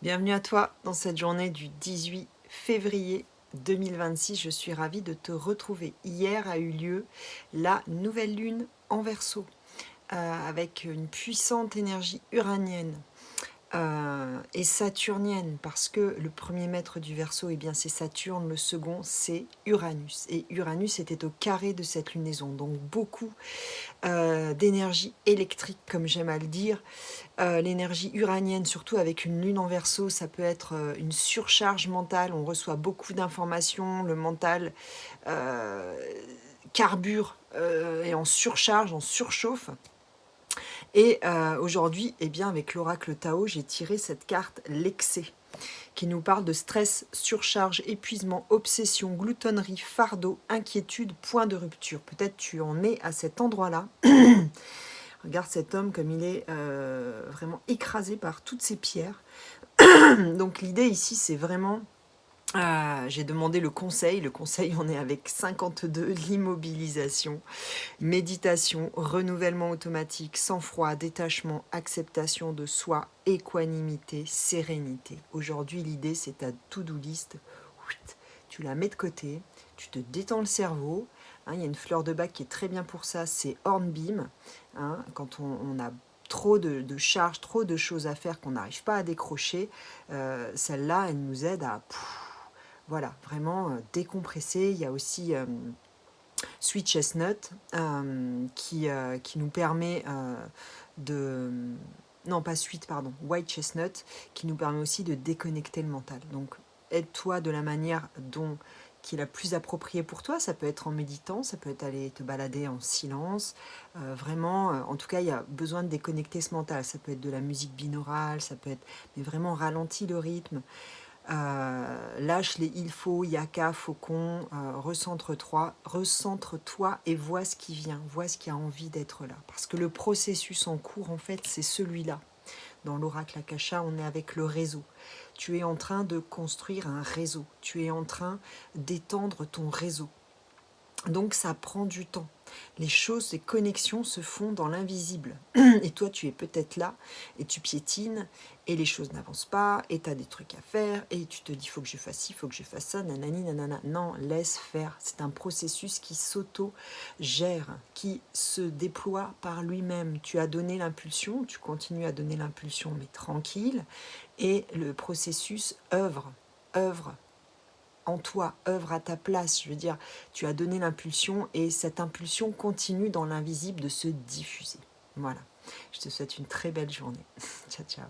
Bienvenue à toi dans cette journée du 18 février 2026. Je suis ravie de te retrouver. Hier a eu lieu la nouvelle lune en Verseau avec une puissante énergie uranienne et saturnienne, parce que le premier maître du Verseau, eh bien, c'est Saturne, le second c'est Uranus. Et Uranus était au carré de cette lunaison, donc beaucoup d'énergie électrique, comme j'aime à le dire. L'énergie uranienne, surtout avec une lune en Verseau, ça peut être une surcharge mentale. On reçoit beaucoup d'informations, le mental euh, carbure et en surcharge, en surchauffe. Et aujourd'hui, eh bien, avec l'oracle Tao, j'ai tiré cette carte l'excès, qui nous parle de stress, surcharge, épuisement, obsession, gloutonnerie, fardeau, inquiétude, point de rupture. Peut-être tu en es à cet endroit-là. Regarde cet homme comme il est vraiment écrasé par toutes ces pierres. Donc l'idée ici, c'est vraiment... j'ai demandé le conseil. Le conseil, on est avec 52, l'immobilisation, méditation, renouvellement automatique, sang-froid, détachement, acceptation de soi, équanimité, sérénité. Aujourd'hui, l'idée, c'est ta to-do list. Tu la mets de côté, tu te détends le cerveau. Il y a une fleur de bac qui est très bien pour ça, c'est Hornbeam. Quand on a trop de charges, trop de choses à faire qu'on n'arrive pas à décrocher, celle-là, elle nous aide à voilà, vraiment décompresser. Il y a aussi Sweet Chestnut qui nous permet de... Non, pas Sweet, pardon, White Chestnut, qui nous permet aussi de déconnecter le mental. Donc, aide-toi de la manière dont qui est la plus appropriée pour toi. Ça peut être en méditant, ça peut être aller te balader en silence. Vraiment, en tout cas, il y a besoin de déconnecter ce mental. Ça peut être de la musique binaurale, ça peut être... Mais vraiment, ralentis le rythme. Lâche les il faut, yaka, faucon, recentre-toi et vois ce qui vient, vois ce qui a envie d'être là. Parce que le processus en cours, en fait, c'est celui-là. Dans l'oracle Akasha, on est avec le réseau. Tu es en train de construire un réseau. Tu es en train d'étendre ton réseau. Donc ça prend du temps. Les choses, les connexions se font dans l'invisible. Et toi, tu es peut-être là, et tu piétines, et les choses n'avancent pas, et tu as des trucs à faire, et tu te dis, il faut que je fasse ci, il faut que je fasse ça, nanani, nanana. Non, laisse faire. C'est un processus qui s'auto-gère, qui se déploie par lui-même. Tu as donné l'impulsion, tu continues à donner l'impulsion, mais tranquille, et le processus œuvre en toi, œuvre à ta place. Je veux dire, tu as donné l'impulsion et cette impulsion continue dans l'invisible de se diffuser. Voilà. Je te souhaite une très belle journée. Ciao, ciao.